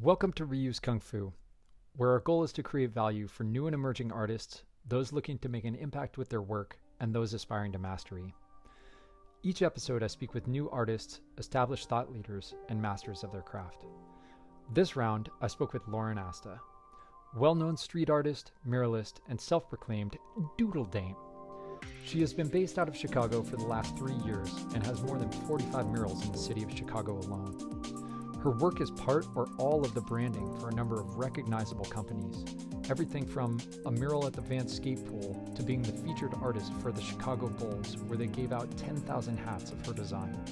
Welcome to Reuse Kung Fu, where our goal is to create value for new and emerging artists, those looking to make an impact with their work, and those aspiring to mastery. Each episode, I speak with new artists, established thought leaders, and masters of their craft. This round, I spoke with Lauren Asta, well-known street artist, muralist, and self-proclaimed doodle dame. She has been based out of Chicago for the last 3 years and has more than 45 murals in the city of Chicago alone. Her work is part or all of the branding for a number of recognizable companies, everything from a mural at the Vance skate pool to being the featured artist for the Chicago Bulls, where they gave out 10,000 hats of her design.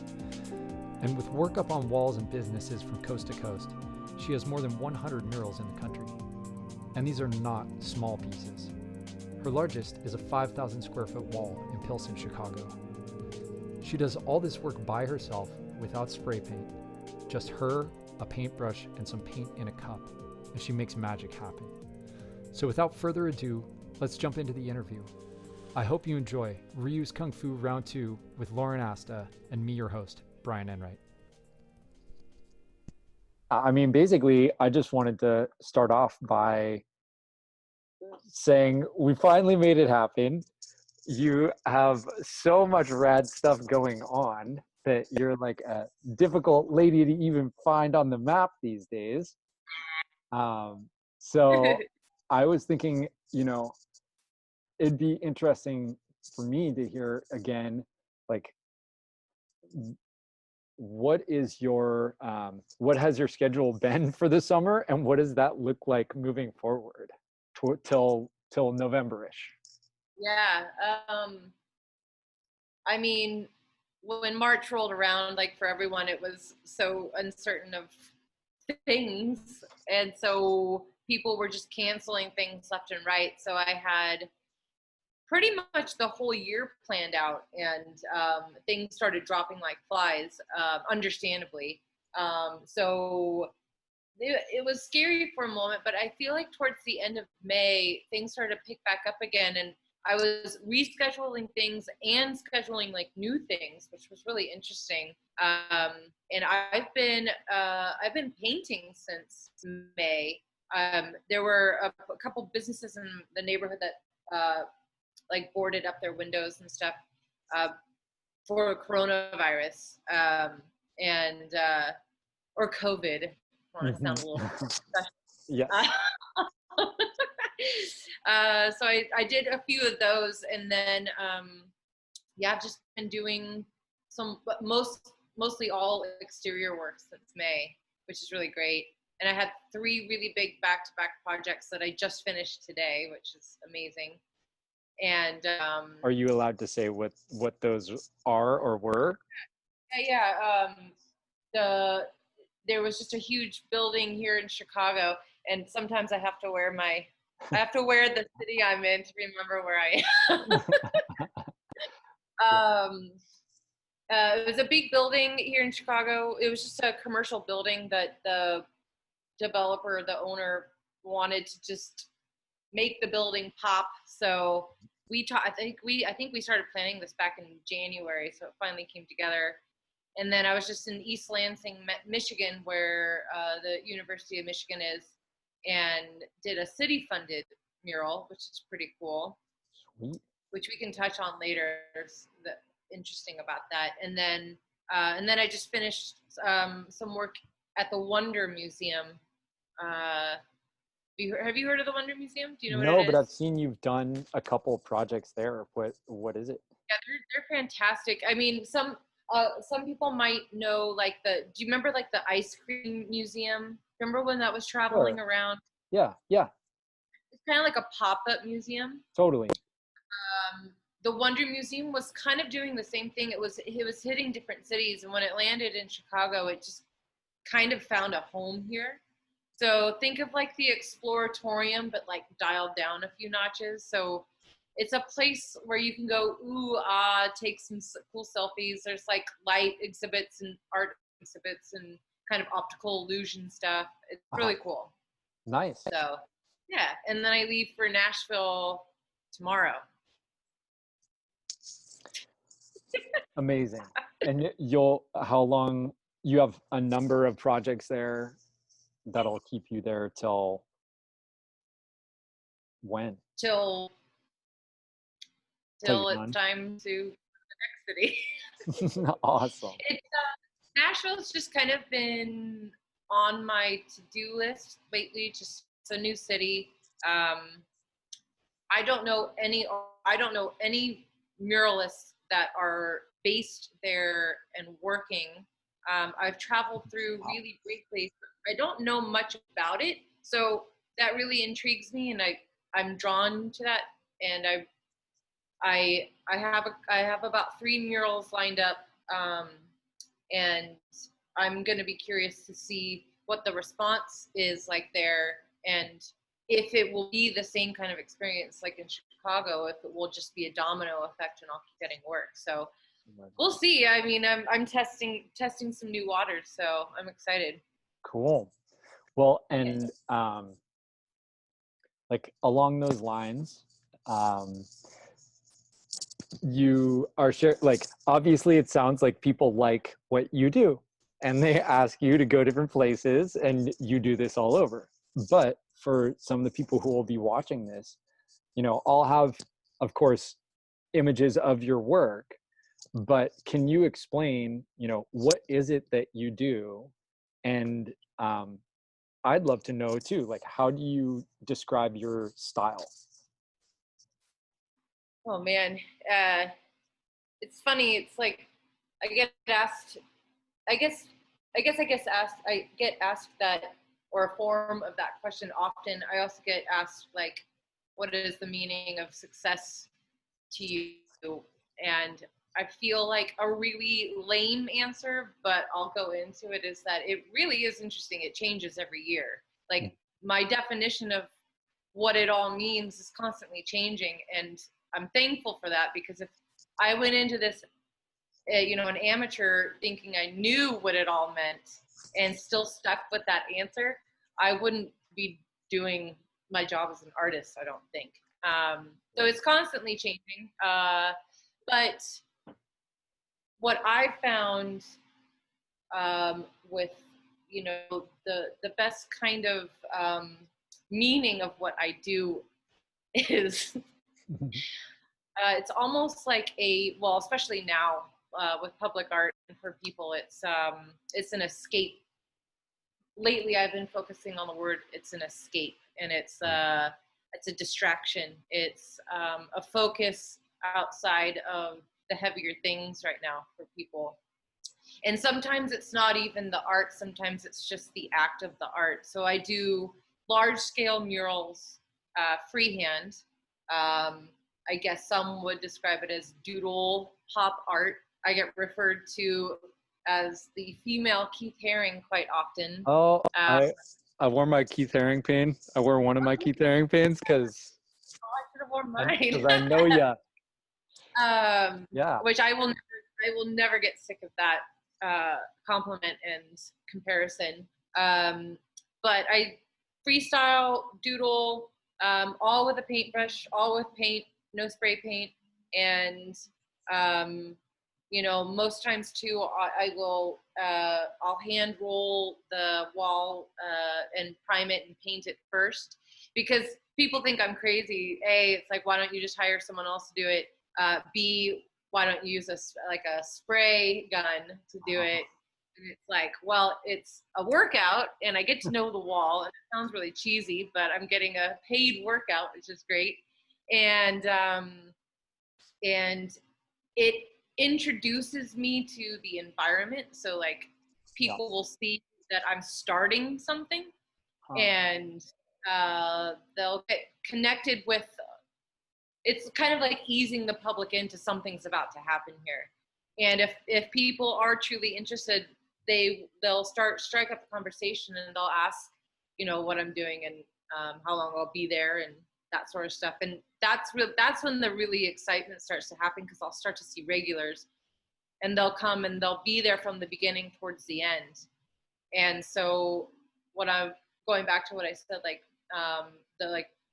And with work up on walls and businesses from coast to coast, she has more than 100 murals in the country. And these are not small pieces. Her largest is a 5,000 square foot wall in Pilsen, Chicago. She does all this work by herself without spray paint. Just her, a paintbrush, and some paint in a cup, and she makes magic happen. So without further ado, let's jump into the interview. I hope you enjoy Reuse Kung Fu Round 2 with Lauren Asta and me, your host, Brian Enright. Basically, I just wanted to start off by saying we finally made it happen. You have so much rad stuff going on that you're like a difficult lady to even find on the map these days. So I was thinking, it'd be interesting for me to hear again, like, what is your, what has your schedule been for the summer, and what does that look like moving forward till November-ish? Yeah. When March rolled around, like for everyone, it was so uncertain of things. And so people were just canceling things left and right. So I had pretty much the whole year planned out, and things started dropping like flies, understandably. So it was scary for a moment, but I feel like towards the end of May, things started to pick back up again, and I was rescheduling things and scheduling like new things, which was really interesting. And I've been painting since May. There were a couple businesses in the neighborhood that like boarded up their windows and stuff for coronavirus and or COVID. I want to sound a little special. Yes. So I did a few of those, and then I've just been doing mostly all exterior work since May, which is really great. And I had 3 really big back-to-back projects that I just finished today, which is amazing. And are you allowed to say what those are or were? There was just a huge building here in Chicago, and sometimes I have to wear the city I'm in to remember where I am. It was a big building here in Chicago. It was just a commercial building that the developer, the owner, wanted to just make the building pop. So I think we started planning this back in January, so it finally came together. And then I was just in East Lansing, Michigan, where the University of Michigan is, and did a city-funded mural, which is pretty cool. Sweet. Which we can touch on later. Interesting about that. And then I just finished some work at the Wonder Museum. Have you heard of the Wonder Museum? Do you know what it is? No, but I've seen you've done a couple of projects there. What is it? Yeah, they're fantastic. I mean, some people might know, like, do you remember like the ice cream museum? Remember when that was traveling around? Yeah. It's kind of like a pop-up museum. Totally. The Wonder Museum was kind of doing the same thing. It was hitting different cities, and when it landed in Chicago, it just kind of found a home here. So think of like the Exploratorium, but like dialed down a few notches. So it's a place where you can go, take some cool selfies. There's like light exhibits and art exhibits and kind of optical illusion stuff. It's really cool. Nice. So, yeah. And then I leave for Nashville tomorrow. Amazing. And how long, you have a number of projects there that'll keep you there till when? till Till you're it's done? time to go to the next city. Awesome. Nashville's just kind of been on my to-do list lately. Just it's a new city. Um, I don't know any muralists that are based there and working. I've traveled through really great places. I don't know much about it, so that really intrigues me, and I'm drawn to that. And I have about 3 murals lined up, and I'm going to be curious to see what the response is like there, and if it will be the same kind of experience like in Chicago, if it will just be a domino effect and I'll keep getting work. So we'll see. I mean, I'm testing some new waters, so I'm excited. Cool. Well, and like along those lines, you are like obviously it sounds like people like what you do and they ask you to go different places and you do this all over. But for some of the people who will be watching this, I'll have, of course, images of your work, but can you explain, what is it that you do? And I'd love to know too, like, how do you describe your style? Oh man, it's funny. It's like I get asked. I guess I get asked that, or a form of that question often. I also get asked like, what is the meaning of success to you? And I feel like a really lame answer, but I'll go into it, is that it really is interesting. It changes every year. Like my definition of what it all means is constantly changing. And I'm thankful for that, because if I went into this, an amateur thinking I knew what it all meant and still stuck with that answer, I wouldn't be doing my job as an artist, I don't think. So it's constantly changing. But what I found with, the best kind of meaning of what I do is it's almost like especially now with public art and for people, it's an escape. Lately, I've been focusing on the word. It's an escape, and it's a distraction. It's a focus outside of the heavier things right now for people. And sometimes it's not even the art. Sometimes it's just the act of the art. So I do large scale murals, freehand. I guess some would describe it as doodle pop art. I get referred to as the female Keith Haring quite often. Oh, I wore my Keith Haring pin. I wore one of my Keith Haring pins because I should have worn mine. Because I know ya. Yeah. Which I will never get sick of that compliment and comparison. But I freestyle, doodle, all with a paintbrush, all with paint, no spray paint, and most times too, I'll hand roll the wall and prime it and paint it first, because people think I'm crazy. A, it's like, why don't you just hire someone else to do it? B, why don't you use a spray gun to do it? And it's like, well, it's a workout and I get to know the wall, and it sounds really cheesy, but I'm getting a paid workout, which is great. And it introduces me to the environment. So like people will see that I'm starting something, and they'll get connected with, it's kind of like easing the public into something's about to happen here. And if people are truly interested, they'll strike up a conversation, and they'll ask, what I'm doing, and how long I'll be there, and that sort of stuff. And that's when the really excitement starts to happen, because I'll start to see regulars, and they'll come and they'll be there from the beginning towards the end. And so what I'm going back to what I said,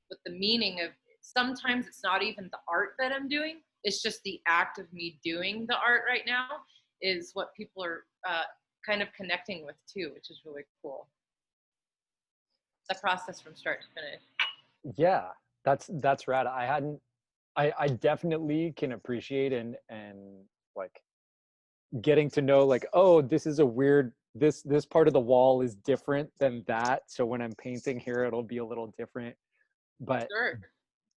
with the meaning of, sometimes it's not even the art that I'm doing, it's just the act of me doing the art right now is what people are kind of connecting with too, which is really cool. the process from start to finish. Yeah, that's rad. I definitely can appreciate and like getting to know like, oh, this is a weird, this part of the wall is different than that. So when I'm painting here, it'll be a little different. But Sure.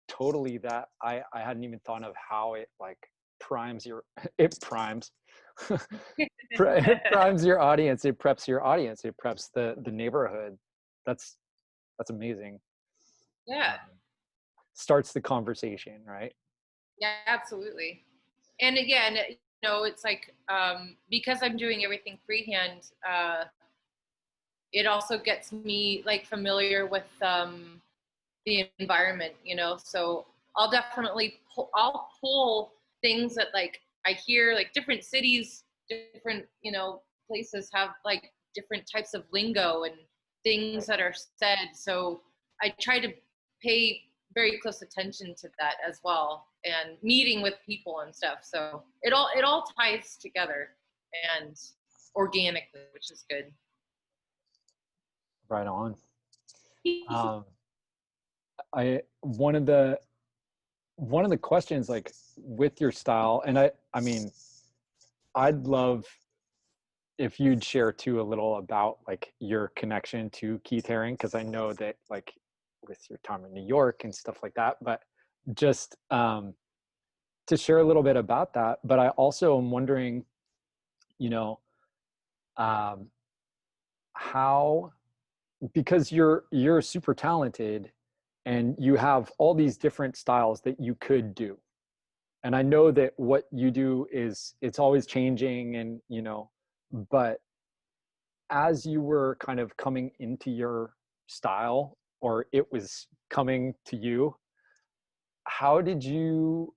totally that I hadn't even thought of how it like primes your it primes it primes your audience, it preps your audience, it preps the neighborhood. That's amazing. Yeah. Starts the conversation, right? Yeah, absolutely. And again, it's like, because I'm doing everything freehand, it also gets me like familiar with the environment, so I'll pull things that like I hear, like different cities, different, places have like different types of lingo and things that are said. So I try to pay very close attention to that as well, and meeting with people and stuff. So it all ties together and organically, which is good. Right on. I one of the questions like with your style, and I mean I'd love if you'd share too a little about like your connection to Keith Haring, because I know that like with your time in New York and stuff like that, but just to share a little bit about that. But I also am wondering, you know, um, how, because you're super talented and you have all these different styles that you could do, and I know that what you do is it's always changing, and but as you were kind of coming into your style, or it was coming to you, how did you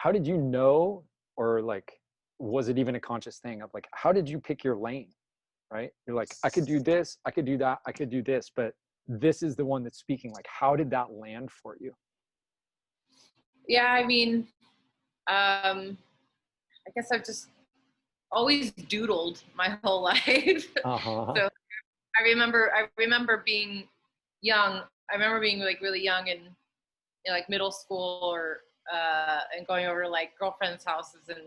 know, or like was it even a conscious thing of like, how did you pick your lane? Right, you're like, I could do this, I could do that, I could do this, but this is the one that's speaking. Like, how did that land for you? Yeah, I mean, I guess I've just always doodled my whole life. Uh-huh. So I remember being young. I remember being like really young and like middle school, or and going over to like girlfriends' houses, and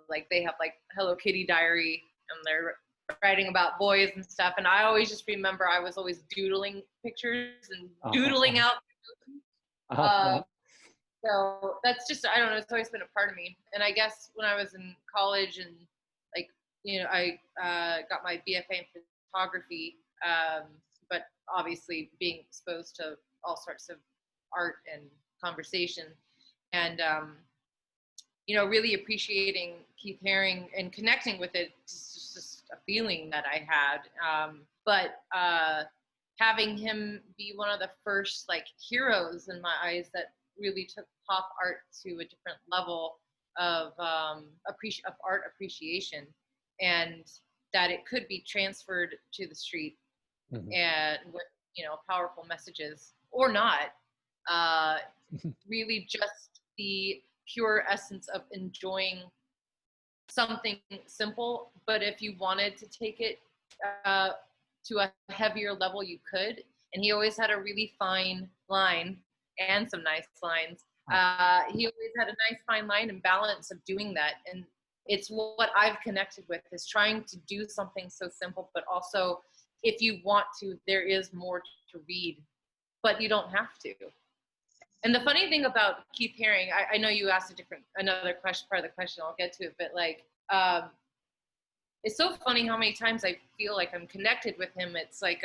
like they have like Hello Kitty diary, and they're writing about boys and stuff. And I always just remember I was always doodling pictures and doodling Uh-huh. out. Uh, Uh-huh. so that's just, I don't know, it's always been a part of me. And I guess when I was in college and like, I got my BFA in photography, but obviously being exposed to all sorts of art and conversation, and really appreciating Keith Haring and connecting with it. Just a feeling that I had. But having him be one of the first like heroes in my eyes that really took pop art to a different level of art appreciation, and that it could be transferred to the street, Mhm. and with powerful messages or not. Uh, Really, just the pure essence of enjoying something simple, but if you wanted to take it uh, to a heavier level, you could. And he always had a really fine line and some nice lines. He always had a nice fine line and balance of doing that. And it's what I've connected with, is trying to do something so simple, but also if you want to, there is more to read, but you don't have to. And the funny thing about Keith Haring, I know you asked another question, part of the question, I'll get to it, but like, it's so funny how many times I feel like I'm connected with him. It's like,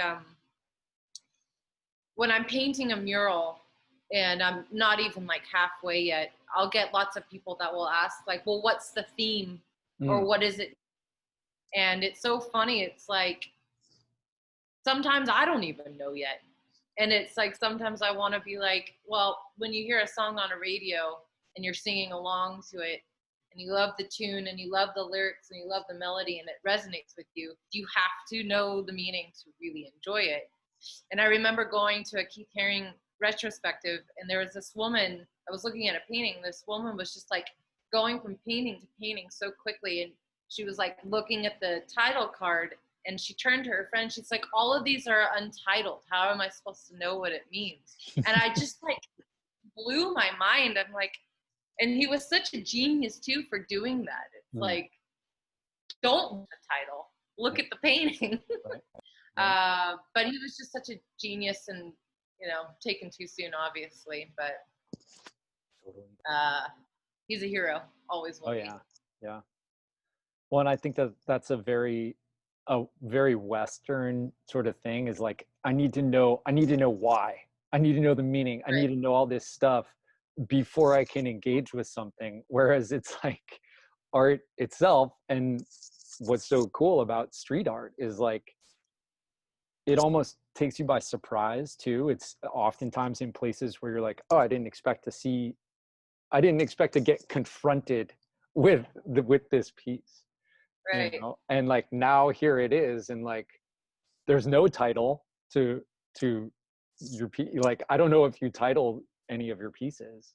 when I'm painting a mural and I'm not even like halfway yet, I'll get lots of people that will ask like, well, what's the theme, or Mm. what is it? And it's so funny. It's like, sometimes I don't even know yet. And it's like, sometimes I want to be like, well, when you hear a song on a radio and you're singing along to it, and you love the tune and you love the lyrics and you love the melody and it resonates with you, you have to know the meaning to really enjoy it. And I remember going to a Keith Haring retrospective, and there was this woman, I was looking at a painting, this woman was just like going from painting to painting so quickly, and she was like looking at the title card, And she turned to her friend. She's like, all of these are untitled. How am I supposed to know what it means? And I just like blew my mind. I'm like, and he was such a genius too for doing that. It's like, don't look at the title, look at the painting. But he was just such a genius, and taken too soon, obviously. But he's a hero, always will be. Yeah. Well, and I think that that's a very Western sort of thing, is like, I need to know why. I need to know the meaning. I need to know all this stuff before I can engage with something. Whereas it's like art itself, and what's so cool about street art is like, it almost takes you by surprise too. It's oftentimes in places where you're like, oh, I didn't expect to get confronted with this piece. Right. And like, now here it is, and like, there's no title to your piece. Like, I don't know if you title any of your pieces,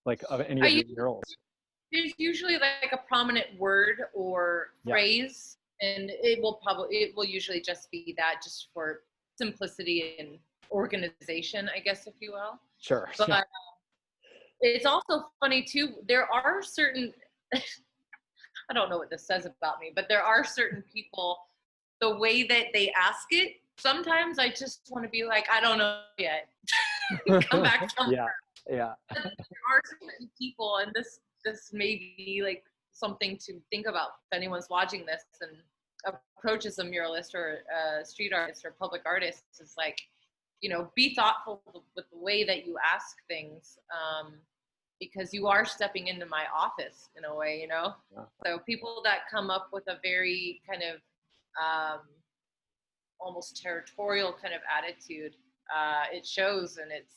like, of any of your murals. There's usually like a prominent word or phrase, and it will usually just be that, just for simplicity and organization, I guess, if you will. Sure. But it's also funny too, there are certain I don't know what this says about me, but there are certain people, the way that they ask it, sometimes I just want to be like, I don't know yet. Come back tomorrow. Yeah. But there are certain people, and this may be like something to think about if anyone's watching this and approaches a muralist or a street artist or public artist, is like, be thoughtful with the way that you ask things. Because you are stepping into my office in a way, So people that come up with a very kind of almost territorial kind of attitude, it shows, and it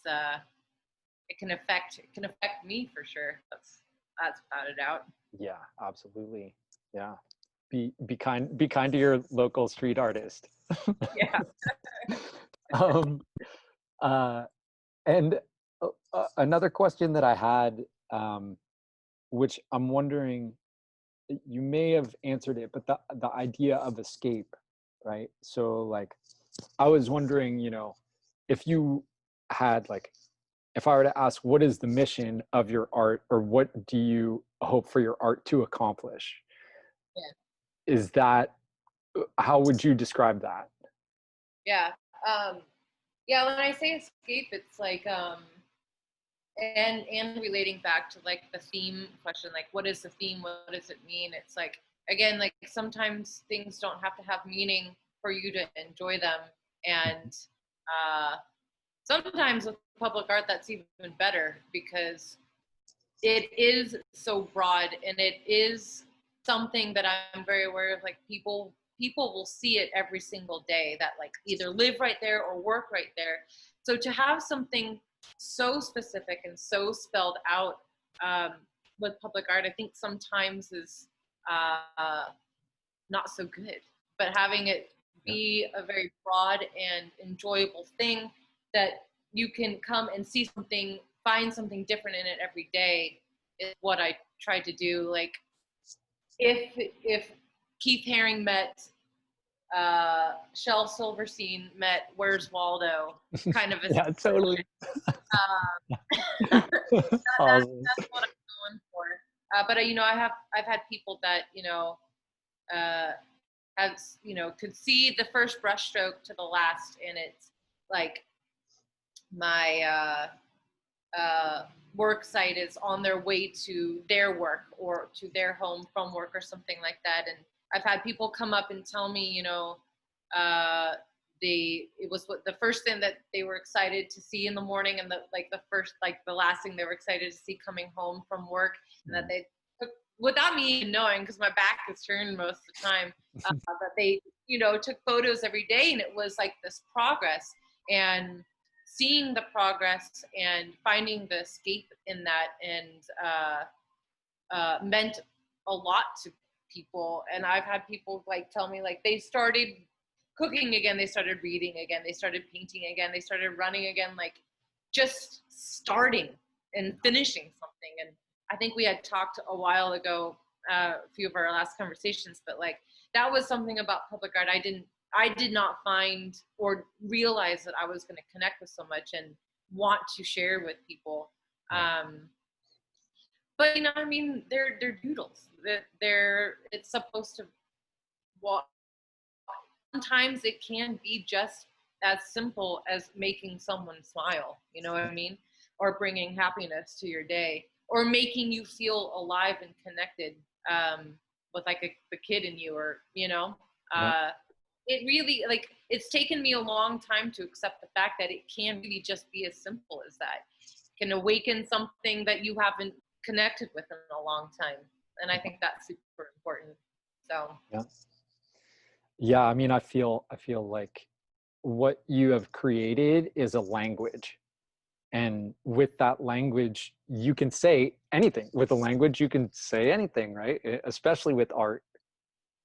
can affect me for sure. That's without a doubt. Yeah, absolutely. Yeah. Be kind to your local street artist. Yeah. And another question that I had, which I'm wondering, you may have answered it, but the idea of escape, right? So like, I was wondering, if you had like, if I were to ask, what is the mission of your art, or what do you hope for your art to accomplish? Is that, how would you describe that? Yeah. When I say escape, it's like, and relating back to like the theme question, like, what is the theme? What does it mean? It's like, again, like, sometimes things don't have to have meaning for you to enjoy them. And sometimes with public art, that's even better, because it is so broad, and it is something that I'm very aware of. Like, people will see it every single day that like either live right there or work right there. So to have something so specific and so spelled out with public art, I think sometimes is not so good. But having it be a very broad and enjoyable thing that you can come and see something, find something different in it every day, is what I try to do. Like, if Keith Haring met Shel Silverstein met Where's Waldo, kind of a Yeah, totally. that's what I'm going for. But I've had people that has could see the first brushstroke to the last, and it's like my work site is on their way to their work or to their home from work or something like that. And I've had people come up and tell me, it was the first thing that they were excited to see in the morning, and the last thing they were excited to see coming home from work, and that they took, without me even knowing, because my back is turned most of the time, that they took photos every day, and it was like this progress, and seeing the progress and finding the escape in that, and meant a lot to people. And I've had people like tell me, like, they started cooking again, they started reading again, they started painting again, they started running again, like just starting and finishing something. And I think we had talked a while ago, a few of our last conversations, but like that was something about public art I did not find or realize that I was going to connect with so much and want to share with people. But you know, I mean, they're doodles. It's supposed to. Well, sometimes it can be just as simple as making someone smile. You know what I mean? Or bringing happiness to your day, or making you feel alive and connected with like the kid in you, or you know. It really, like, it's taken me a long time to accept the fact that it can really just be as simple as that. It can awaken something that you haven't connected with in a long time, and I think that's super important. So yeah, I mean, I feel like what you have created is a language, and with that language you can say anything. With a language you can say anything, right? Especially with art.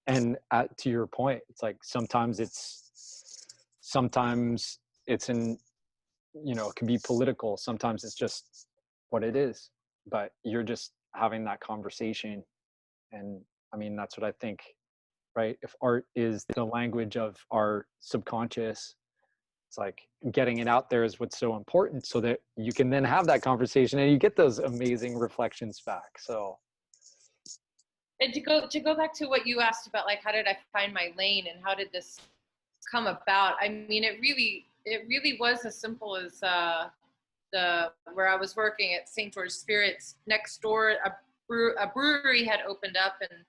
And to your point, it's like sometimes it's in, you know, it can be political, sometimes it's just what it is, but you're just having that conversation. And I mean, that's what I think, right? If art is the language of our subconscious, it's like getting it out there is what's so important, so that you can then have that conversation and you get those amazing reflections back. So, and to go back to what you asked about, like, how did I find my lane and how did this come about? I mean, it really was as simple as where I was working at St. George Spirits, next door a brewery had opened up, and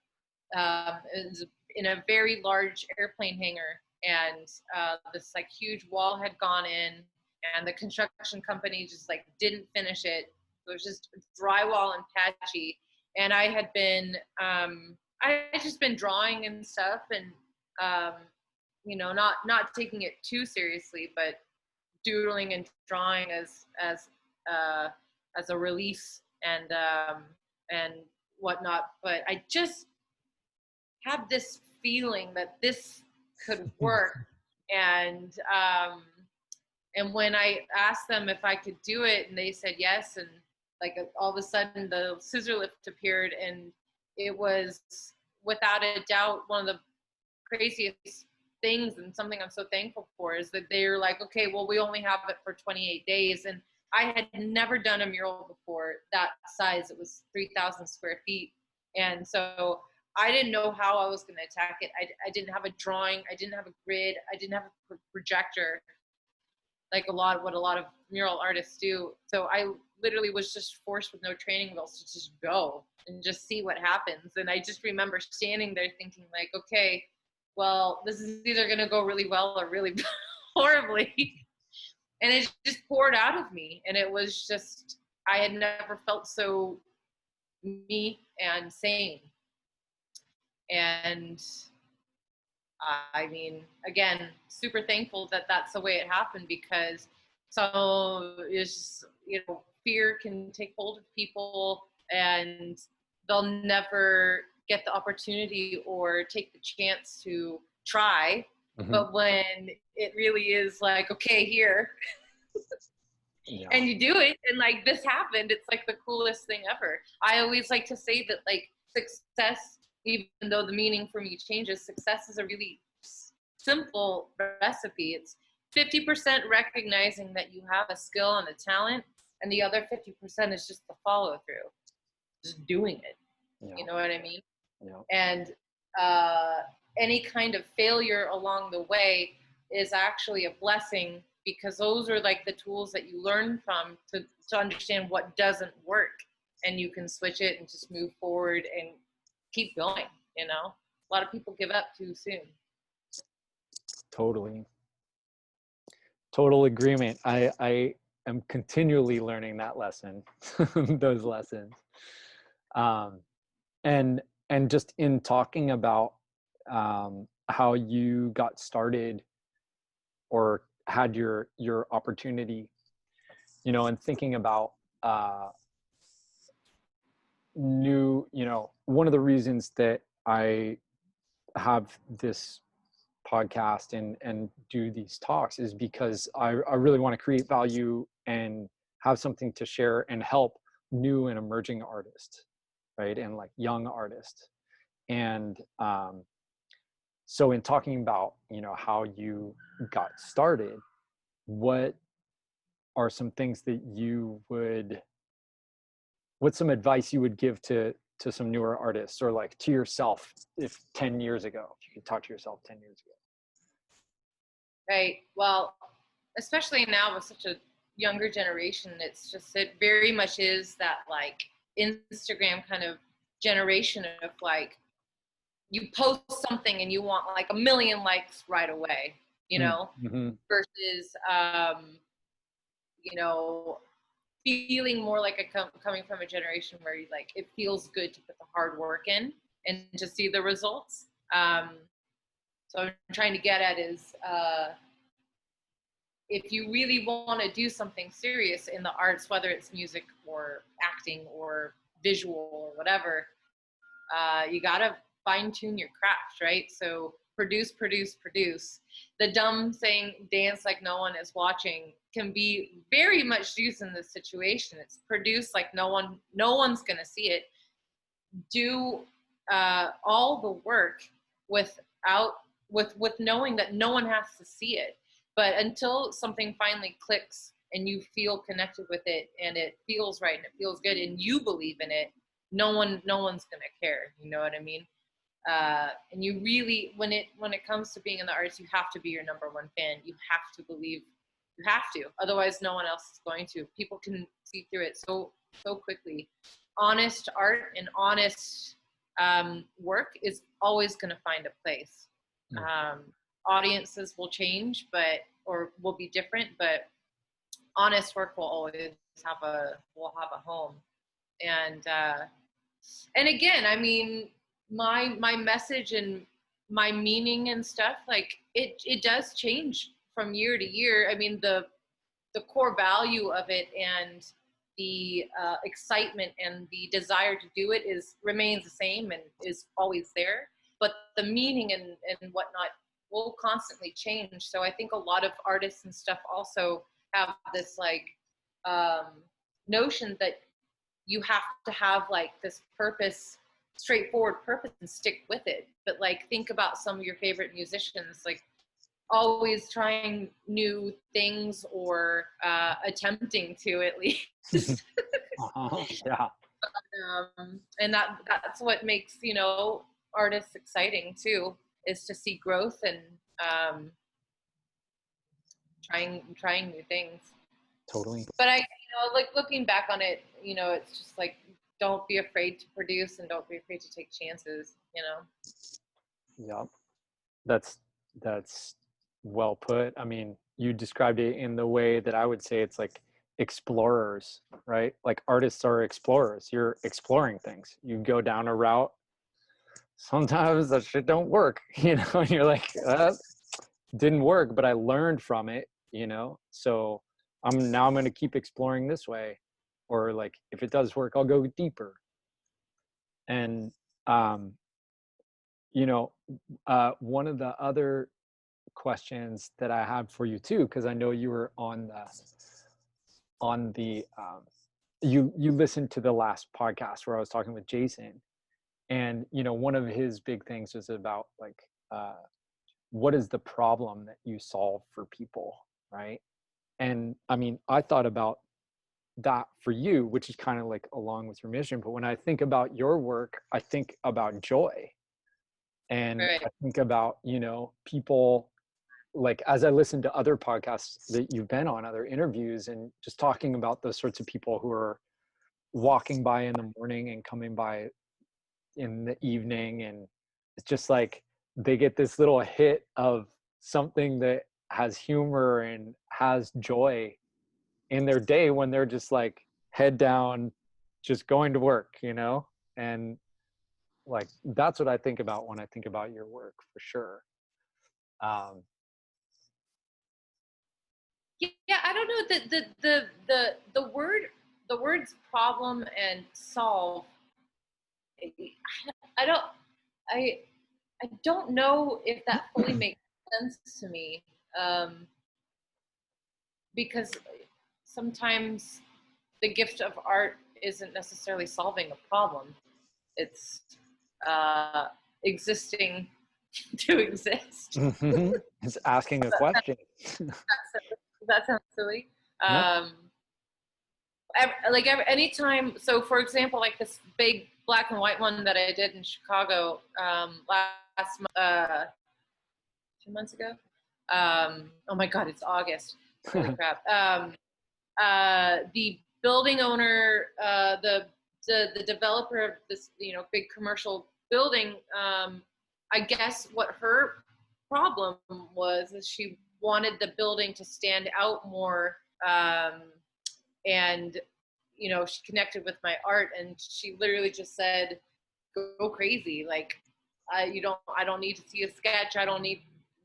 it was in a very large airplane hangar, and this like huge wall had gone in, and the construction company just like didn't finish it. It was just drywall and patchy, and I had just been drawing and stuff, and you know, not taking it too seriously, but doodling and drawing as a release and whatnot. But I just had this feeling that this could work, and when I asked them if I could do it, and they said yes, and like all of a sudden the scissor lift appeared, and it was without a doubt one of the craziest things, and something I'm so thankful for, is that they're like, okay, well, we only have it for 28 days. And I had never done a mural before that size. It was 3,000 square feet. And so I didn't know how I was going to attack it. I didn't have a drawing. I didn't have a grid. I didn't have a projector, like a lot of mural artists do. So I literally was just forced with no training wheels to just go and just see what happens. And I just remember standing there thinking like, okay, well, this is either going to go really well or really horribly. And it just poured out of me. And it was just, I had never felt so me and sane. And I mean, again, super thankful that that's the way it happened, because so it's just, you know, fear can take hold of people and they'll never get the opportunity or take the chance to try. But when it really is like, okay, here, and you do it, and like this happened, it's like the coolest thing ever. I always like to say that like success, even though the meaning for me changes, success is a really simple recipe. It's 50% recognizing that you have a skill and a talent, and the other 50% is just the follow through, just doing it. You know what I mean? And any kind of failure along the way is actually a blessing, because those are like the tools that you learn from to understand what doesn't work, and you can switch it and just move forward and keep going. You know, a lot of people give up too soon. Totally. Total agreement. I am continually learning that lesson, those lessons. And just in talking about how you got started or had your opportunity, you know, and thinking about you know, one of the reasons that I have this podcast and do these talks is because I really want to create value and have something to share and help new and emerging artists, right? And like young artists. And So in talking about, you know, how you got started, what are some things that what's some advice you would give to some newer artists, or like to yourself, if 10 years ago, if you could talk to yourself 10 years ago? Right. Well, especially now with such a younger generation, it very much is that like Instagram kind of generation of like, you post something and you want like a million likes right away, you know, Mm-hmm. versus, you know, feeling more like coming from a generation where you like, it feels good to put the hard work in and to see the results. So I'm trying to get at is, if you really want to do something serious in the arts, whether it's music or acting or visual or whatever, you got to fine tune your craft, right? So produce, produce, produce. The dumb saying, dance like no one is watching, can be very much used in this situation. It's produce like no one's going to see it. Do all the work with knowing that no one has to see it. But until something finally clicks and you feel connected with it and it feels right and it feels good and you believe in it, no one's gonna care. You know what I mean? And you really, when it comes to being in the arts, you have to be your number one fan. You have to believe. You have to. Otherwise, no one else is going to. People can see through it so quickly. Honest art and honest work is always going to find a place. Audiences will change, or will be different, but honest work will always have a home. And again, I mean, my message and my meaning and stuff, like it does change from year to year. I mean, the core value of it and the excitement and the desire to do it remains the same and is always there, but the meaning and whatnot will constantly change. So I think a lot of artists and stuff also have this like notion that you have to have like this purpose, straightforward purpose, and stick with it. But like, think about some of your favorite musicians, like always trying new things or attempting to at least. Yeah. And that's what makes, you know, artists exciting too, is to see growth and trying new things. Totally. But I, you know, like looking back on it, you know, it's just like, don't be afraid to produce and don't be afraid to take chances, you know? Yep. That's well put. I mean, you described it in the way that I would say it's like explorers, right? Like artists are explorers. You're exploring things. You go down a route. Sometimes that shit don't work, you know, and you're like, didn't work, but I learned from it, you know? So I'm going to keep exploring this way. Or like, if it does work, I'll go deeper. And, you know, one of the other questions that I have for you too, because I know you were on the you listened to the last podcast where I was talking with Jason, and you know, one of his big things was about like what is the problem that you solve for people, right? And I mean, I thought about that for you, which is kind of like along with your mission, but when I think about your work, I think about joy. And Right. I think about, you know, people, like as I listen to other podcasts that you've been on, other interviews, and just talking about those sorts of people who are walking by in the morning and coming by in the evening, and it's just like they get this little hit of something that has humor and has joy in their day when they're just like head down, just going to work, you know? And like, that's what I think about when I think about your work, for sure. Yeah, I don't know, the words problem and solve, I don't I I don't know if that fully makes sense to me, because sometimes the gift of art isn't necessarily solving a problem. It's existing to exist. It's asking a question. That sounds silly. No? Anytime, so for example, like this big black and white one that I did in Chicago last 2 months ago. Oh my God, it's August. Holy crap. The building owner, the developer of this, big commercial building, I guess what her problem was is she wanted the building to stand out more, and she connected with my art, and she literally just said, "Go crazy! Like, I don't need to see a sketch.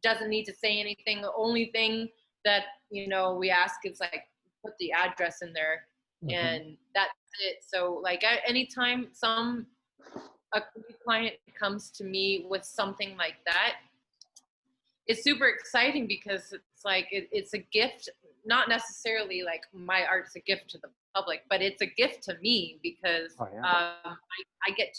Doesn't need to say anything. The only thing that we ask is like put the address in there, and that's it." So like anytime a client comes to me with something like that, it's super exciting because it's like it's a gift. Not necessarily like my art's a gift to the public, but it's a gift to me because I get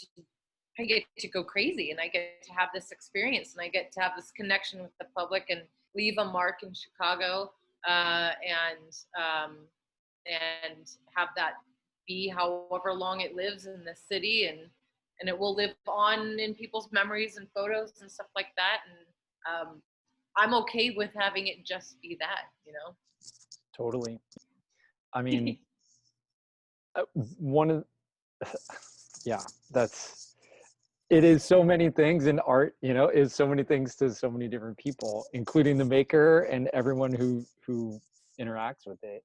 to go crazy, and I get to have this experience, and I get to have this connection with the public and leave a mark in Chicago, and have that be however long it lives in the city, and it will live on in people's memories and photos and stuff like that. And I'm okay with having it just be that, Totally. I mean, one of, yeah, it is so many things in art, is so many things to so many different people, including the maker and everyone who interacts with it.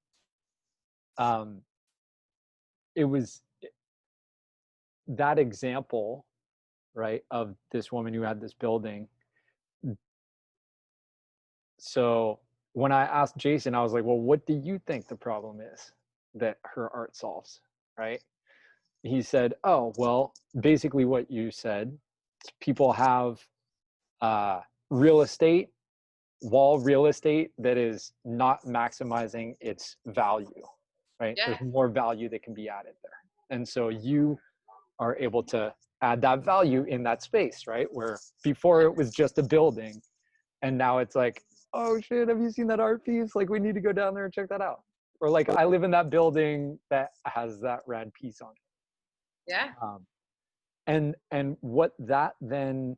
It was that example, right, of this woman who had this building. So when I asked Jason, I was like, well, what do you think the problem is that her art solves, right? He said, oh, well, basically what you said, people have real estate, wall real estate that is not maximizing its value, right? Yeah. There's more value that can be added there. And so you are able to add that value in that space, right? Where before it was just a building, and now it's like, oh shit, have you seen that art piece? Like, we need to go down there and check that out. Or like, I live in that building that has that rad piece on it. Yeah. And what that then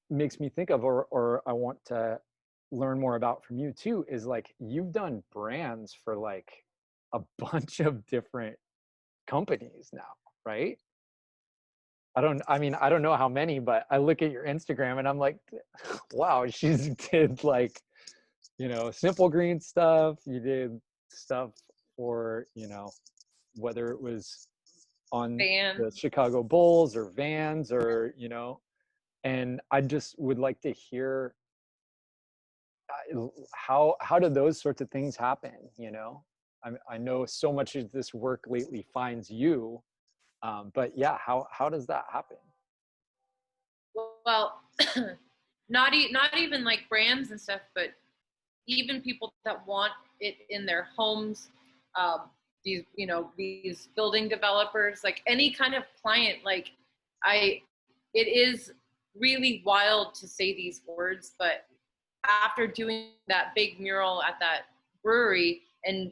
makes me think of, or I want to learn more about from you too, is like, you've done brands for like a bunch of different companies now, right? I don't know how many, but I look at your Instagram and I'm like, wow, she's did like, Simple Green stuff. You did stuff for, whether it was on the Chicago Bulls or Vans or, and I just would like to hear how do those sorts of things happen? I know so much of this work lately finds you, but yeah, how does that happen? Well, not even like brands and stuff, but even people that want it in their homes, these building developers, like any kind of client, like it is really wild to say these words, but after doing that big mural at that brewery and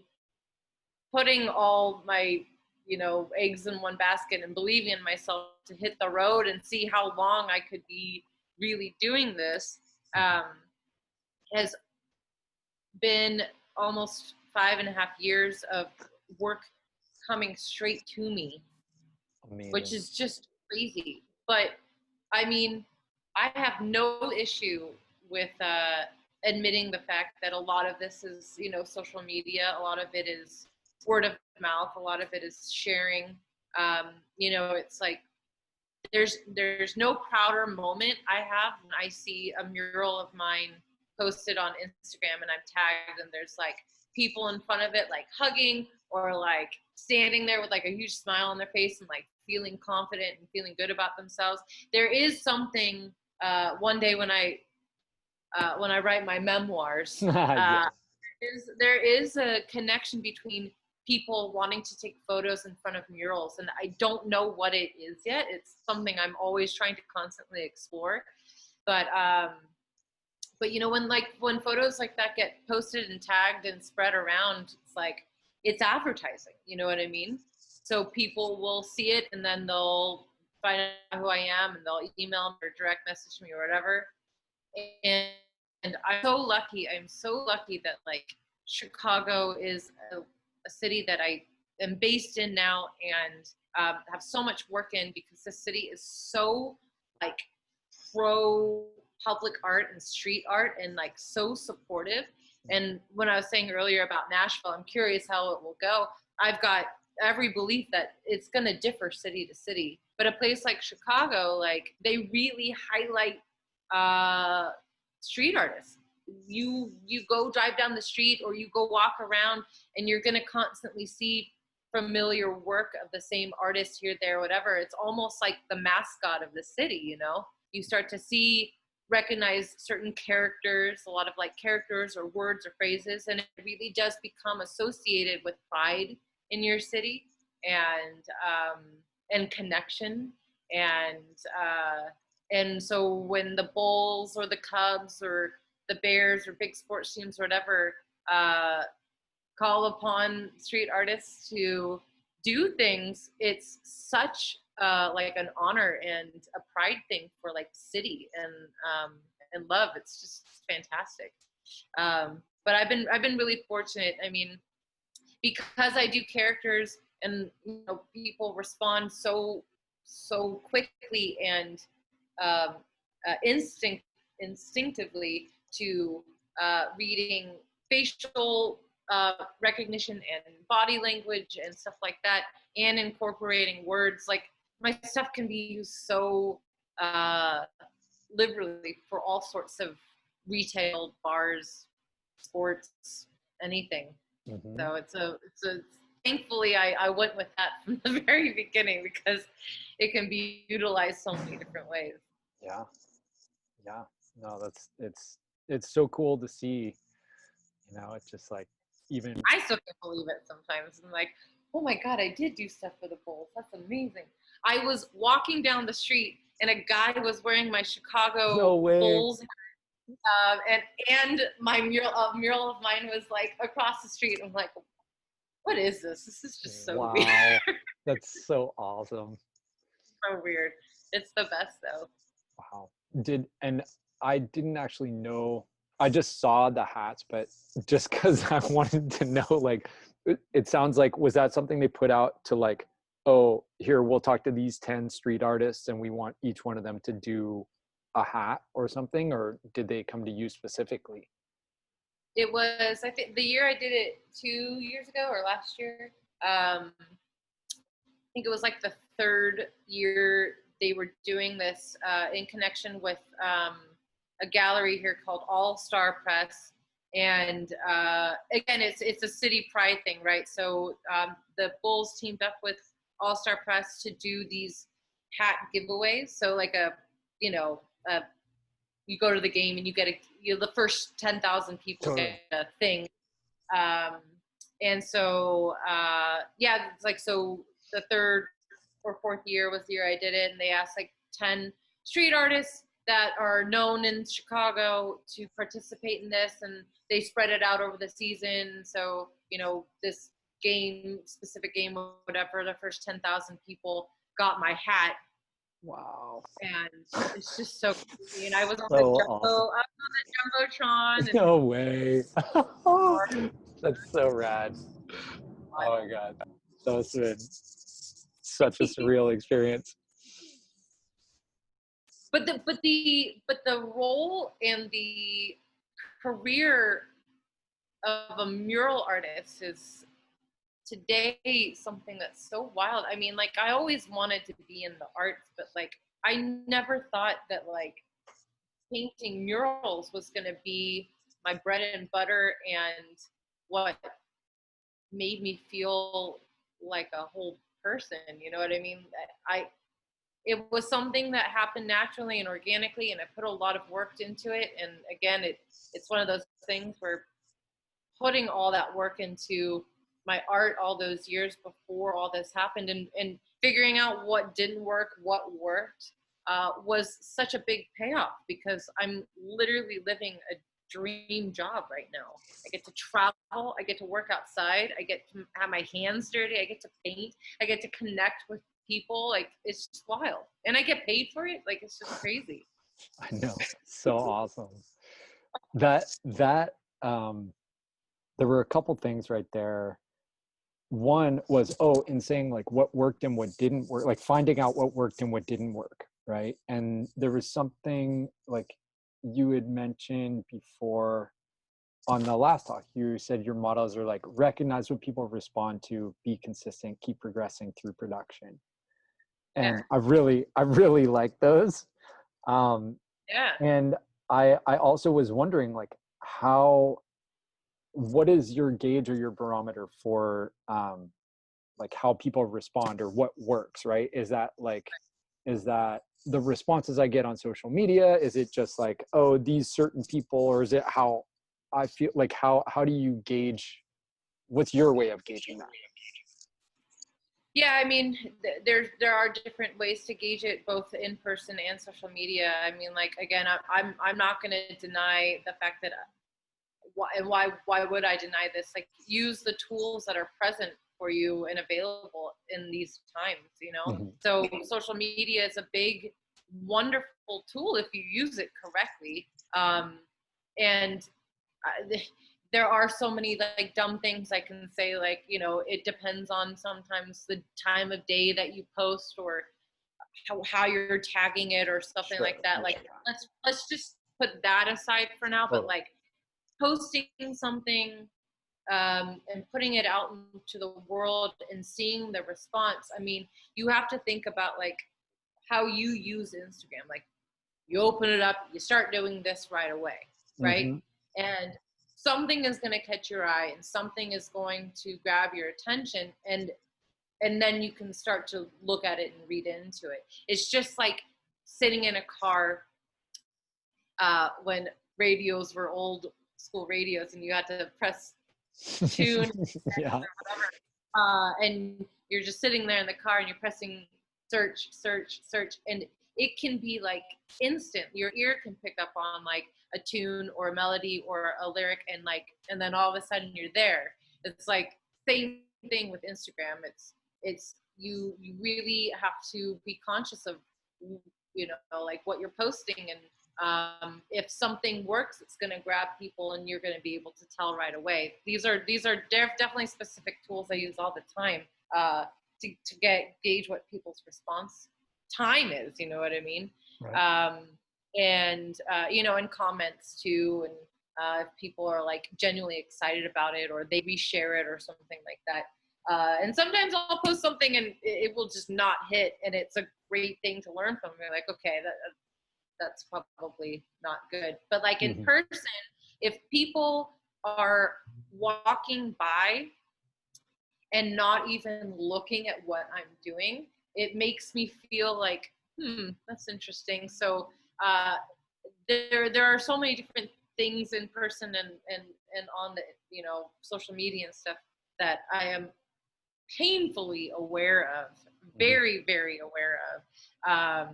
putting all my eggs in one basket and believing in myself to hit the road and see how long I could be really doing this, has been almost 5.5 years of work coming straight to me. Amazing. Which is just crazy. But I mean, I have no issue with admitting the fact that a lot of this is, social media. A lot of it is word of mouth. A lot of it is sharing. It's like there's no prouder moment I have when I see a mural of mine posted on Instagram and I'm tagged and there's like people in front of it like hugging or like standing there with like a huge smile on their face and like feeling confident and feeling good about themselves. There is something one day when I write my memoirs, there is a connection between people wanting to take photos in front of murals, and I don't know what it is yet. It's something I'm always trying to constantly explore. But you know, when photos like that get posted and tagged and spread around, it's like it's advertising, you know what I mean? So people will see it and then they'll find out who I am and they'll email me or direct message me or whatever. And, and I'm so lucky that like Chicago is a city that I am based in now, and have so much work in, because the city is so like pro public art and street art and like so supportive. And when I was saying earlier about Nashville, I'm curious how it will go. I've got every belief that it's going to differ city to city, but a place like Chicago, like they really highlight street artists. You go drive down the street or you go walk around and you're going to constantly see familiar work of the same artist here, there, whatever. It's almost like the mascot of the city, you know? You start to recognize certain characters, a lot of like characters or words or phrases, and it really does become associated with pride in your city and connection. And so when the Bulls or the Cubs or the Bears or big sports teams or whatever call upon street artists to do things, it's such like an honor and a pride thing for like city and love. It's just fantastic. But I've been really fortunate. I mean, because I do characters and you know people respond so quickly and instinctively to reading facial recognition and body language and stuff like that, and incorporating words. Like my stuff can be used so liberally for all sorts of retail, bars, sports, anything. Mm-hmm. So it's a thankfully I went with that from the very beginning, because it can be utilized so many different ways. Yeah. No, it's so cool to see. You know, it's just like, even I still can't believe it sometimes. I'm like, oh my God, I did do stuff for the Bulls. That's amazing. I was walking down the street and a guy was wearing my Chicago No way. Bulls and my mural of mine was like across the street. I'm like, what is this? This is just so weird. That's so awesome. So weird. It's the best though. Wow. And I didn't actually know, I just saw the hats, but just because I wanted to know, like, it sounds like, was that something they put out to like, oh, here, we'll talk to these 10 street artists and we want each one of them to do a hat or something? Or did they come to you specifically? It was, I think the year I did it 2 years ago or last year. I think it was like the third year they were doing this in connection with a gallery here called All Star Press. And again, it's a city pride thing, right? So the Bulls teamed up with All Star Press to do these hat giveaways. So like you go to the game and you're the first 10,000 people get a thing. And so it's like, so the third or fourth year was the year I did it, and they asked like 10 street artists that are known in Chicago to participate in this, and they spread it out over the season. So, you know, this specific game or whatever, the first 10,000 people got my hat. Wow. And it's just so crazy. And I was on So the Jumbotron. No way. That's so rad. Oh my God. So it's been such a surreal experience. But the role and the career of a mural artist is today something that's so wild. I mean, like, I always wanted to be in the arts, but like I never thought that like painting murals was going to be my bread and butter and what made me feel like a whole person. You know what I mean? It was something that happened naturally and organically, and I put a lot of work into it. And again, it's one of those things where putting all that work into my art all those years before all this happened, and figuring out what didn't work, what worked, was such a big payoff, because I'm literally living a dream job right now. I get to travel, I get to work outside, I get to have my hands dirty, I get to paint, I get to connect with people. Like, it's just wild, and I get paid for it. Like, it's just crazy. I know, so awesome. That there were a couple things right there. One was, in saying like what worked and what didn't work, like finding out what worked and what didn't work, right? And there was something like you had mentioned before on the last talk. You said your mottos are like, recognize what people respond to, be consistent, keep progressing through production. And I really like those. And I also was wondering, like, what is your gauge or your barometer for like how people respond or what works, right? Is that the responses I get on social media? Is it just like, oh, these certain people, or is it how I feel? Like, how do you gauge? What's your way of gauging that? Yeah, I mean, there are different ways to gauge it, both in person and social media. I mean, like, again, I'm not going to deny the fact that why would I deny this? Like, use the tools that are present for you and available in these times, you know? Mm-hmm. So social media is a big, wonderful tool if you use it correctly. And there are so many like dumb things I can say, like, you know, it depends on sometimes the time of day that you post, or how you're tagging it, or something like that. Like, let's just put that aside for now. But like, posting something and putting it out into the world and seeing the response. I mean, you have to think about like how you use Instagram. Like, you open it up, you start doing this right away, right? Mm-hmm. And something is going to catch your eye, and something is going to grab your attention, and then you can start to look at it and read into it. It's just like sitting in a car when radios were old school radios, and you had to press tune or whatever, and you're just sitting there in the car, and you're pressing search, and it can be like instant. Your ear can pick up on like a tune or a melody or a lyric, and then all of a sudden you're there. It's like same thing with Instagram. It's you really have to be conscious of, you know, like what you're posting, and if something works, it's going to grab people, and you're going to be able to tell right away. These are definitely specific tools I use all the time to gauge what people's response time is, you know what I mean? Right. And you know, in comments too, and if people are like genuinely excited about it, or they reshare it or something like that. And sometimes I'll post something and it will just not hit, and it's a great thing to learn from. You're like, okay, that's probably not good. But like in person, if people are walking by and not even looking at what I'm doing, it makes me feel like, that's interesting. So there are so many different things in person and on the, you know, social media and stuff that I am painfully aware of, very, very aware of.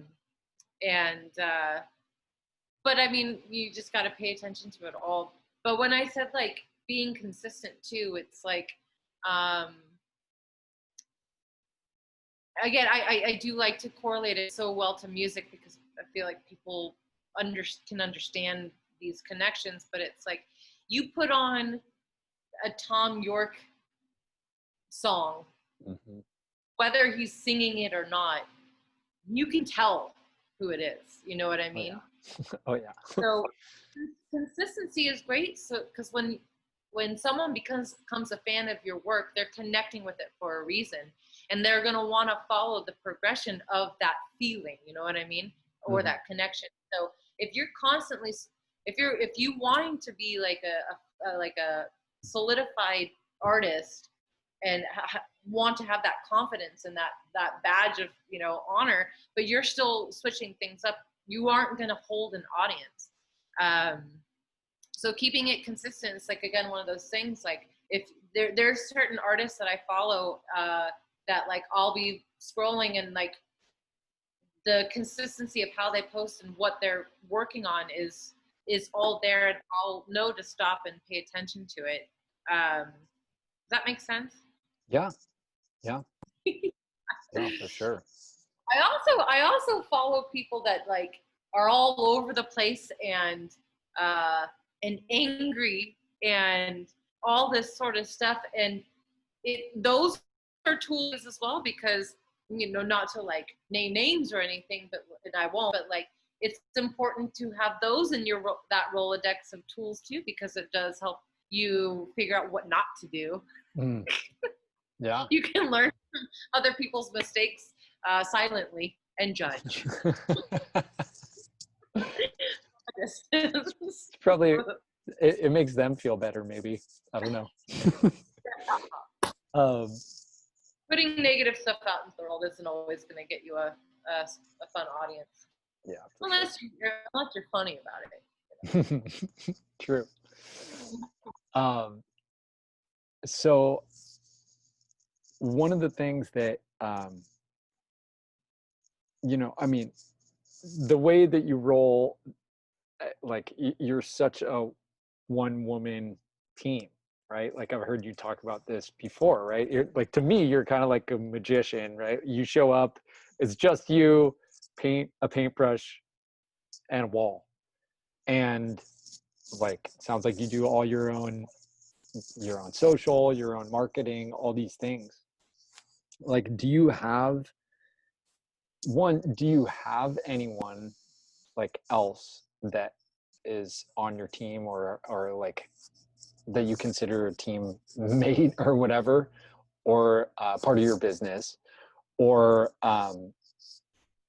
But I mean, you just got to pay attention to it all. But when I said like being consistent too, it's like, again, I do like to correlate it so well to music, because I feel like people can understand these connections. But it's like, you put on a Tom York song, whether he's singing it or not, you can tell who it is. You know what I mean? Oh yeah. So consistency is great. So because when someone becomes a fan of your work, they're connecting with it for a reason, and they're going to want to follow the progression of that feeling, you know what I mean? Or that connection. So if you're constantly, if you wanting to be like a solidified artist, and want to have that confidence and that badge of, you know, honor, but you're still switching things up, you aren't going to hold an audience. So keeping it consistent is like, again, one of those things, like if there's certain artists that I follow that like I'll be scrolling and like the consistency of how they post and what they're working on is all there, and I'll know to stop and pay attention to it. Does that make sense? Yeah. Yeah. Yeah, for sure. I also follow people that like are all over the place and angry and all this sort of stuff, and those are tools as well, because not to like name names or anything, but and I won't, but like it's important to have those in your that Rolodex of tools too, because it does help you figure out what not to do. Yeah. You can learn from other people's mistakes silently and judge. It's probably it makes them feel better, maybe. I don't know. Putting negative stuff out into the world isn't always going to get you a fun audience. Yeah. Unless you're funny about it. True. So one of the things that I mean, the way that you roll, like you're such a one woman team, right? Like I've heard you talk about this before, right? You're like, to me, you're kind of like a magician, right? You show up, it's just you, a paintbrush, and a wall, and like sounds like you do all your own social, your own marketing, all these things. Like, do you have anyone like else that is on your team or like that you consider a team mate or whatever, or part of your business, or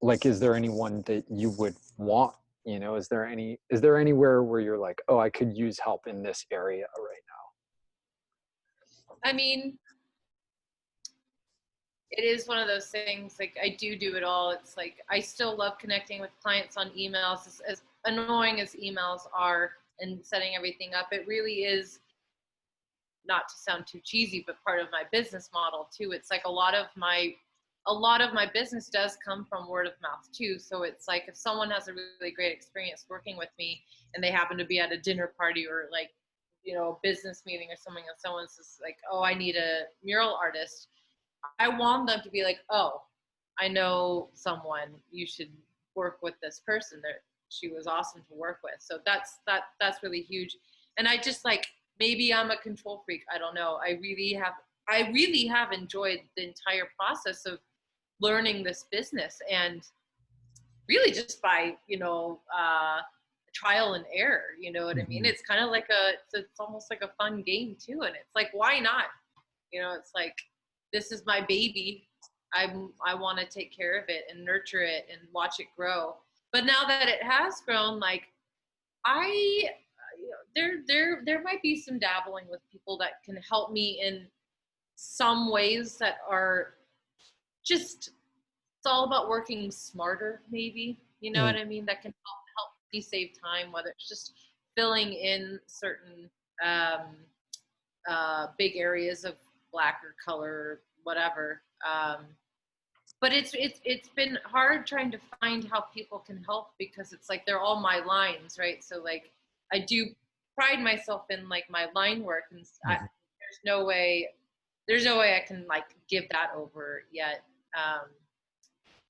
like, is there anyone that you would want, is there anywhere where you're like, oh, I could use help in this area right now? I mean, it is one of those things, like I do it all. It's like I still love connecting with clients on emails, as annoying as emails are, and setting everything up. It really is, not to sound too cheesy, but part of my business model too. It's like a lot of my business does come from word of mouth too. So it's like if someone has a really great experience working with me and they happen to be at a dinner party or like, a business meeting or something, and someone says like, oh, I need a mural artist, I want them to be like, oh, I know someone, you should work with this person. She was awesome to work with. So that's really huge. And I just like, maybe I'm a control freak. I don't know. I really have enjoyed the entire process of learning this business, and really just by, trial and error, you know what I mean? It's kind of like it's almost like a fun game too. And it's like, why not? It's like, this is my baby. I want to take care of it and nurture it and watch it grow. But now that it has grown, like there might be some dabbling with people that can help me in some ways that are just, it's all about working smarter, maybe, you know what I mean? That can help me save time, whether it's just filling in certain big areas of black or color or whatever. But it's been hard trying to find how people can help, because it's like they're all my lines, right? So like I do pride myself in like my line work, and there's no way I can like give that over yet.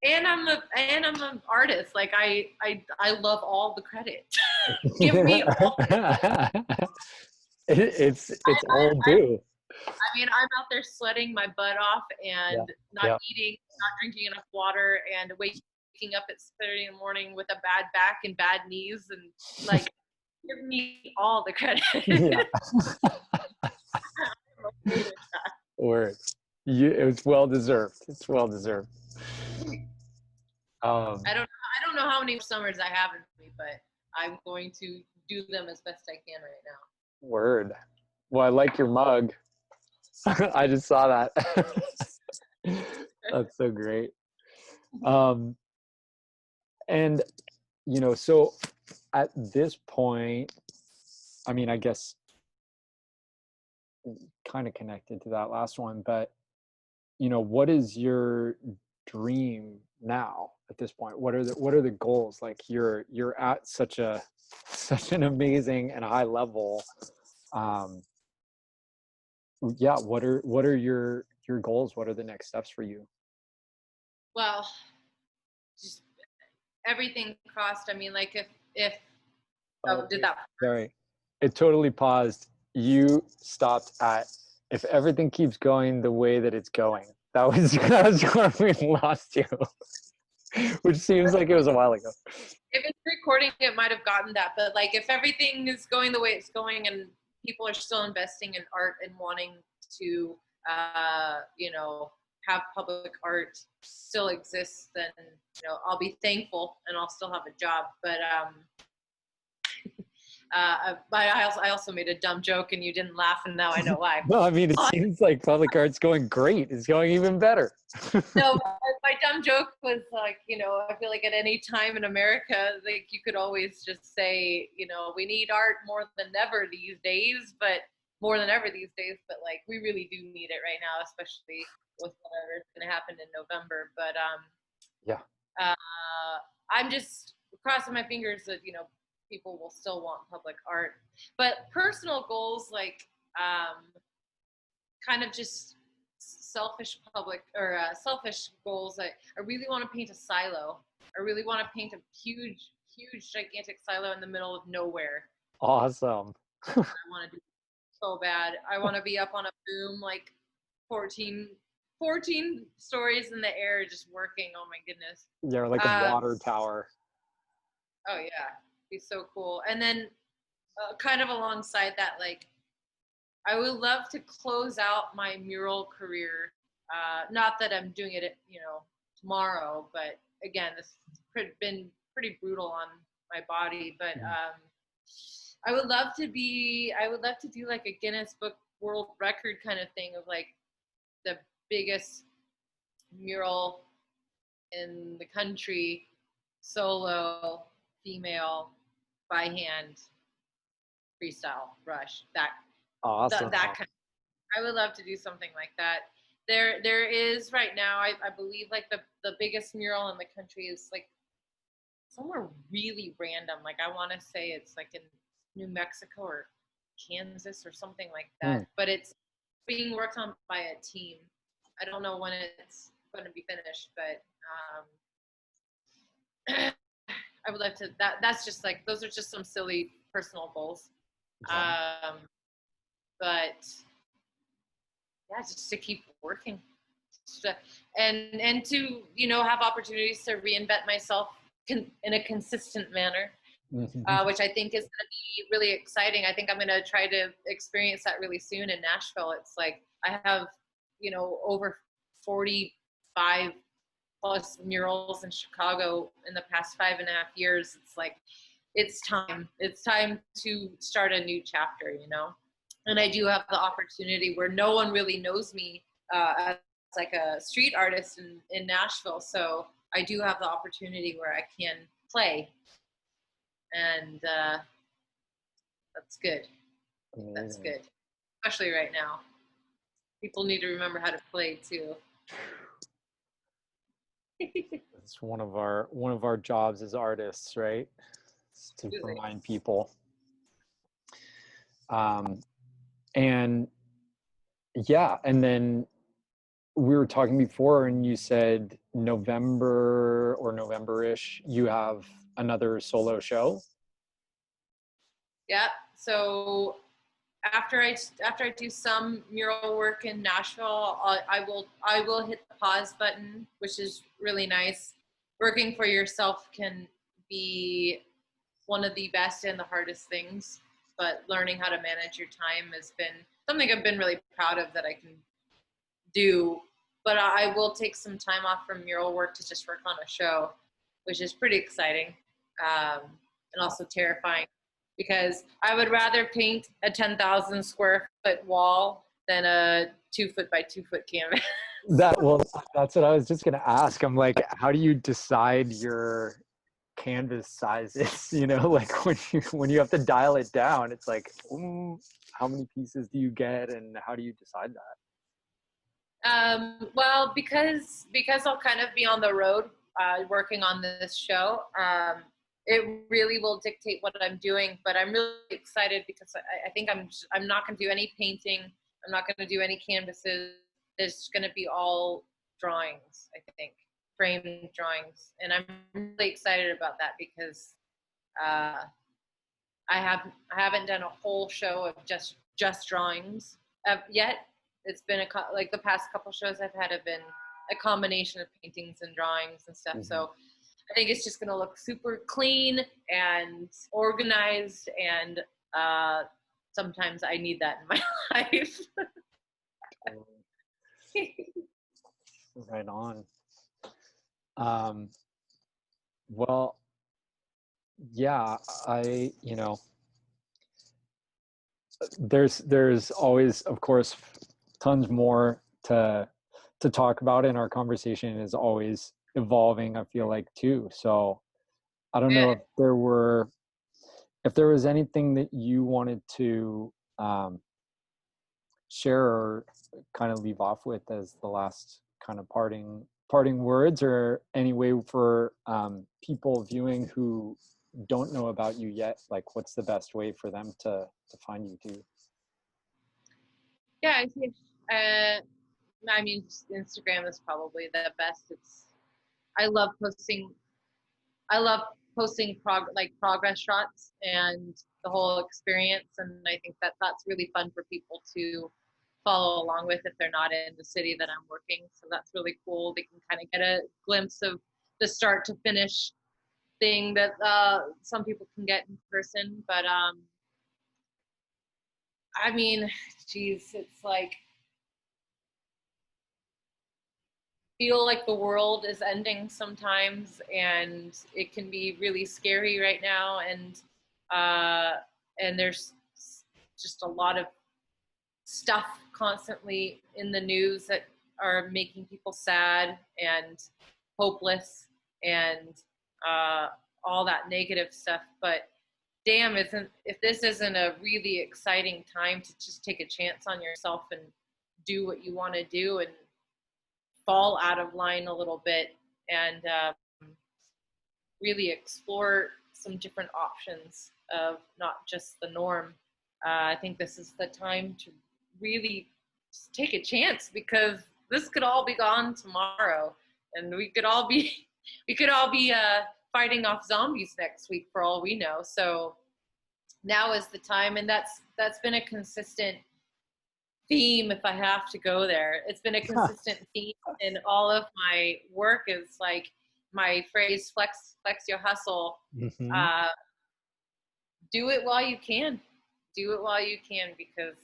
And I'm an artist. Like I love all the credit. Give me all. It's all due. I mean, I'm out there sweating my butt off and not eating, not drinking enough water, and waking up at 6:30 in the morning with a bad back and bad knees, and like, give me all the credit. Word. It's well deserved. It's well deserved. I don't know how many summers I have in me, but I'm going to do them as best I can right now. Word. Well, I like your mug. I just saw that. That's so great. And so at this point, I mean, I guess kind of connected to that last one, but what is your dream now at this point? What are the goals? Like you're at such an amazing and high level. Yeah, what are your goals? What are the next steps for you? Well, just everything crossed. I mean, like if did that? Sorry, it totally paused. You stopped at if everything keeps going the way that it's going. That was where we lost you, which seems like it was a while ago. If it's recording, it might have gotten that. But like, if everything is going the way it's going, and people are still investing in art and wanting to, have public art still exists, then I'll be thankful and I'll still have a job. But I also made a dumb joke and you didn't laugh, and now I know why. No, I mean, it seems like public art's going great. It's going even better. No, my dumb joke was like, I feel like at any time in America, like you could always just say, we need art more than ever these days, but like we really do need it right now, especially with whatever's going to happen in November. But I'm just crossing my fingers that, people will still want public art. But personal goals, like kind of just selfish goals. I really want to paint a silo. I really want to paint a huge, gigantic silo in the middle of nowhere. Awesome. I want to do so bad. I want to be up on a boom, like 14 stories in the air, just working. Oh my goodness. Yeah, like a water tower. Oh yeah, be so cool. And then kind of alongside that, like I would love to close out my mural career. Not that I'm doing it, tomorrow, but again, this has been pretty brutal on my body. But I would love to do like a Guinness Book World Record kind of thing of like the biggest mural in the country, solo, female, by hand, freestyle, brush, that. Awesome. That kind of, I would love to do something like that. There is right now, I believe like the biggest mural in the country is like somewhere really random. Like I want to say it's like in New Mexico or Kansas or something like that. But it's being worked on by a team. I don't know when it's going to be finished, but I would love to. That's just like, those are just some silly personal goals. But yeah, just to keep working, and to have opportunities to reinvent myself in a consistent manner, which I think is going to be really exciting. I think I'm going to try to experience that really soon in Nashville. It's like I have over 45 plus murals in Chicago in the past 5.5 years. It's like it's time to start a new chapter, And I do have the opportunity where no one really knows me as like a street artist in Nashville. So I do have the opportunity where I can play. And that's good. Amazing. That's good. Especially right now. People need to remember how to play too. It's one of our jobs as artists, right? It's to remind people. And yeah, and then we were talking before and you said November or November-ish, you have another solo show. Yeah. So after I do some mural work in Nashville, I will hit the pause button, which is really nice. Working for yourself can be one of the best and the hardest things, but learning how to manage your time has been something I've been really proud of that I can do. But I will take some time off from mural work to just work on a show, which is pretty exciting and also terrifying, because I would rather paint a 10,000 square foot wall than a 2 foot by 2 foot canvas. That's what I was just going to ask. I'm like, how do you decide your canvas sizes, you know, like when you have to dial it down, it's like, how many pieces do you get and how do you decide that? Well, because I'll kind of be on the road working on this show, it really will dictate what I'm doing. But I'm really excited because I think I'm not going to do any painting. I'm not going to do any canvases. There's going to be all drawings, I think, framed drawings, and I'm really excited about that because I haven't done a whole show of just drawings yet. It's been like the past couple shows I've had have been a combination of paintings and drawings and stuff. Mm-hmm. So I think it's just going to look super clean and organized, and sometimes I need that in my life. Right on. Well, yeah, there's always, of course, tons more to talk about, and our conversation is always evolving, I feel like, too. So I don't know if there was anything that you wanted to share or kind of leave off with as the last kind of parting words, or any way for people viewing who don't know about you yet, like what's the best way for them to find you too? Yeah, I think I mean, Instagram is probably the best. I love posting progress shots and the whole experience, and I think that's really fun for people to follow along with if they're not in the city that I'm working. So that's really cool. They can kind of get a glimpse of the start to finish thing that some people can get in person. But I mean, geez, it's like, feel like the world is ending sometimes, and it can be really scary right now, and there's just a lot of stuff constantly in the news that are making people sad and hopeless and all that negative stuff. But damn, if this isn't a really exciting time to just take a chance on yourself and do what you want to do and fall out of line a little bit and really explore some different options of not just the norm. I think this is the time to really just take a chance, because this could all be gone tomorrow, and we could all be fighting off zombies next week for all we know. So now is the time, and that's been a consistent theme. If I have to go there, it's been a consistent theme in all of my work. Is like my phrase, flex your hustle. Mm-hmm. Do it while you can, because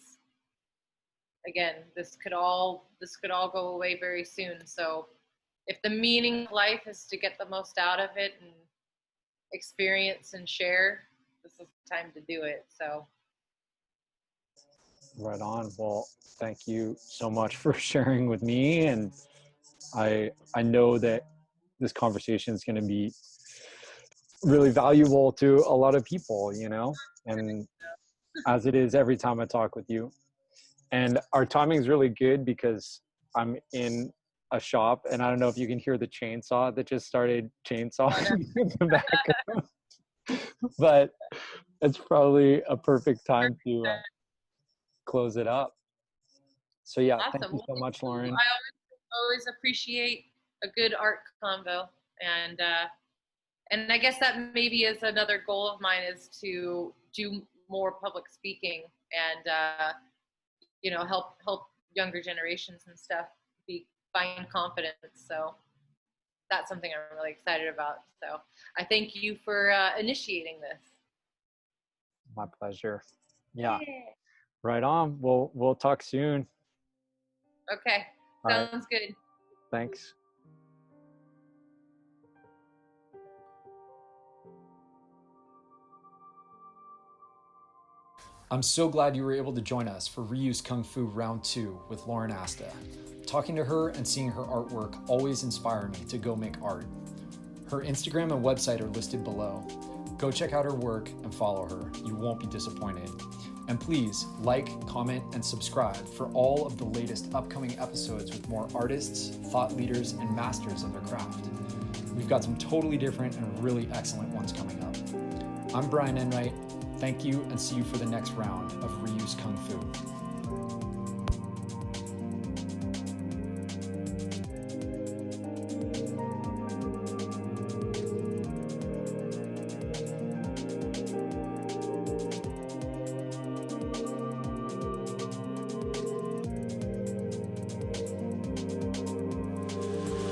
again, this could all go away very soon. So if the meaning of life is to get the most out of it and experience and share, this is the time to do it. So right on. Well, thank you so much for sharing with me, and I know that this conversation is going to be really valuable to a lot of people, you know, and as it is every time I talk with you. And our timing is really good because I'm in a shop, and I don't know if you can hear the chainsaw that just started chainsawing in the background, but it's probably a perfect time to close it up. So yeah, awesome. Thank you so much, Lauren. I always appreciate a good art convo, and I guess that maybe is another goal of mine, is to do more public speaking and help younger generations and stuff find confidence. So that's something I'm really excited about. So I thank you for initiating this. My pleasure. Yeah. Right on. We'll talk soon. Okay. Sounds good. Thanks. I'm so glad you were able to join us for Reuse Kung Fu Round 2 with Lauren Asta. Talking to her and seeing her artwork always inspire me to go make art. Her Instagram and website are listed below. Go check out her work and follow her. You won't be disappointed. And please like, comment, and subscribe for all of the latest upcoming episodes with more artists, thought leaders, and masters of their craft. We've got some totally different and really excellent ones coming up. I'm Brian Enright. Thank you, and see you for the next round of Reuse Kung Fu.